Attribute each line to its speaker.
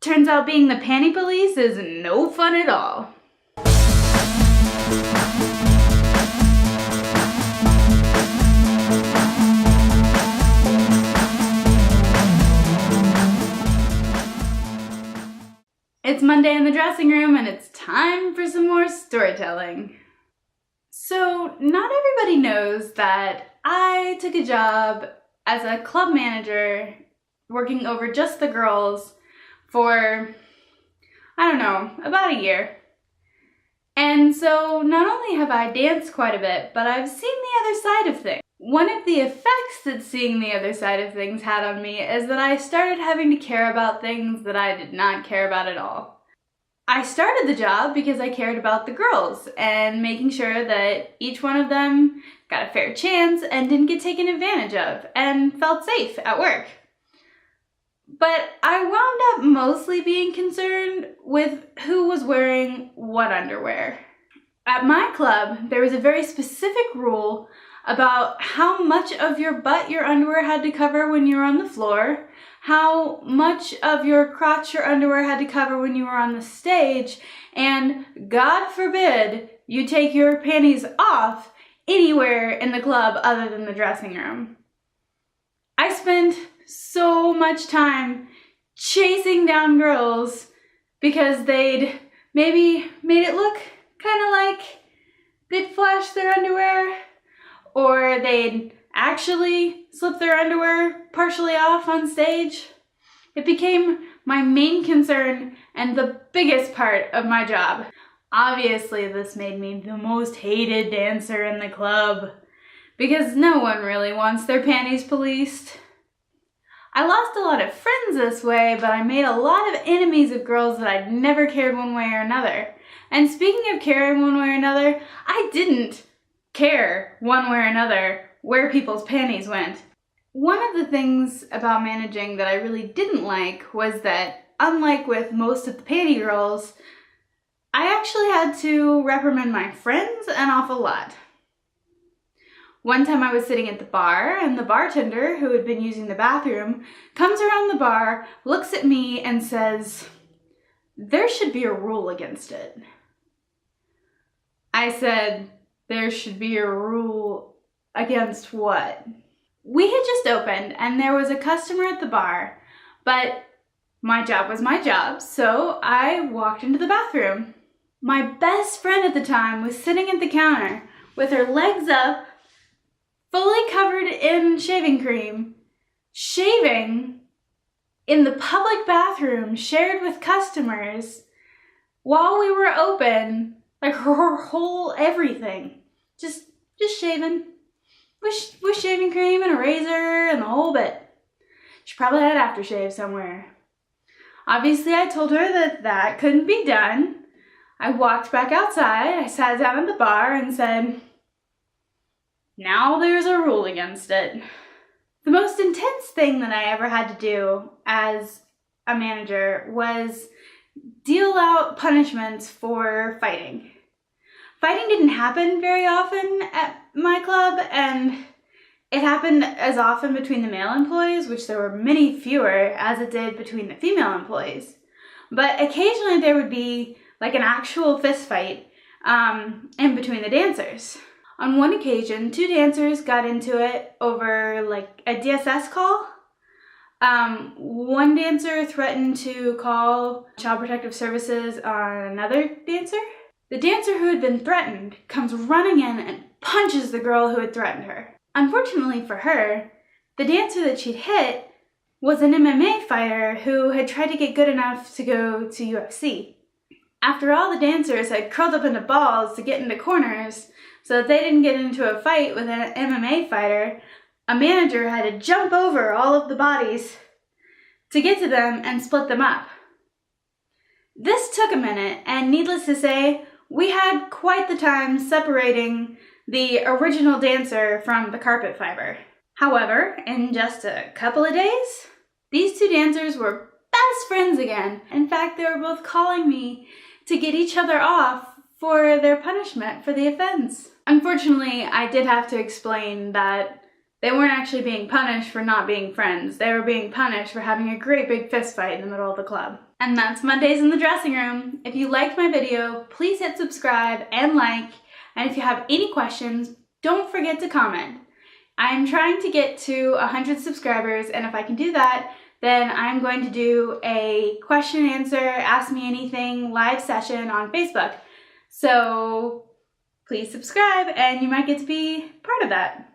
Speaker 1: Turns out being the panty police is no fun at all. It's Monday in the dressing room and it's time for some more storytelling. So, not everybody knows that I took a job as a club manager working over just the girls for, about a year. And so not only have I danced quite a bit, but I've seen the other side of things. One of the effects that seeing the other side of things had on me is that I started having to care about things that I did not care about at all. I started the job because I cared about the girls and making sure that each one of them got a fair chance and didn't get taken advantage of and felt safe at work. But I wound up mostly being concerned with who was wearing what underwear. At my club, there was a very specific rule about how much of your butt your underwear had to cover when you were on the floor, how much of your crotch your underwear had to cover when you were on the stage, and God forbid you take your panties off anywhere in the club other than the dressing room. I spent so much time chasing down girls because they'd maybe made it look kind of like they'd flashed their underwear, or they'd actually slipped their underwear partially off on stage. It became my main concern and the biggest part of my job. Obviously, this made me the most hated dancer in the club because no one really wants their panties policed. I lost a lot of friends this way, but I made a lot of enemies of girls that I'd never cared one way or another. And speaking of caring one way or another, I didn't care one way or another where people's panties went. One of the things about managing that I really didn't like was that, unlike with most of the panty girls, I actually had to reprimand my friends an awful lot. One time I was sitting at the bar and the bartender, who had been using the bathroom, comes around the bar, looks at me and says, "There should be a rule against it." I said, "There should be a rule against what?" We had just opened and there was a customer at the bar, but my job was my job, so I walked into the bathroom. My best friend at the time was sitting at the counter with her legs up, fully covered in shaving cream, shaving in the public bathroom shared with customers while we were open, like her whole everything. Just shaving. With shaving cream and a razor and the whole bit. She probably had aftershave somewhere. Obviously, I told her that that couldn't be done. I walked back outside, I sat down at the bar and said, "Now there's a rule against it." The most intense thing that I ever had to do as a manager was deal out punishments for fighting. Fighting didn't happen very often at my club, and it happened as often between the male employees, which there were many fewer, as it did between the female employees. But occasionally there would be like an actual fist fight in between the dancers. On one occasion, two dancers got into it over like a DSS call. One dancer threatened to call Child Protective Services on another dancer. The dancer who had been threatened comes running in and punches the girl who had threatened her. Unfortunately for her, the dancer that she'd hit was an MMA fighter who had tried to get good enough to go to UFC. After all the dancers had curled up into balls to get into corners so that they didn't get into a fight with an MMA fighter, a manager had to jump over all of the bodies to get to them and split them up. This took a minute, and needless to say, we had quite the time separating the original dancer from the carpet fiber. However, in just a couple of days, these two dancers were best friends again. In fact, they were both calling me to get each other off for their punishment for the offense. Unfortunately, I did have to explain that They weren't actually being punished for not being friends. They were being punished for having a great big fist fight in the middle of the club. And that's Mondays in the Dressing Room. If you liked my video, please hit subscribe and like. And if you have any questions, don't forget to comment. I'm trying to get to 100 subscribers, and if I can do that, then I'm going to do a question and answer, ask me anything live session on Facebook. So please subscribe and you might get to be part of that.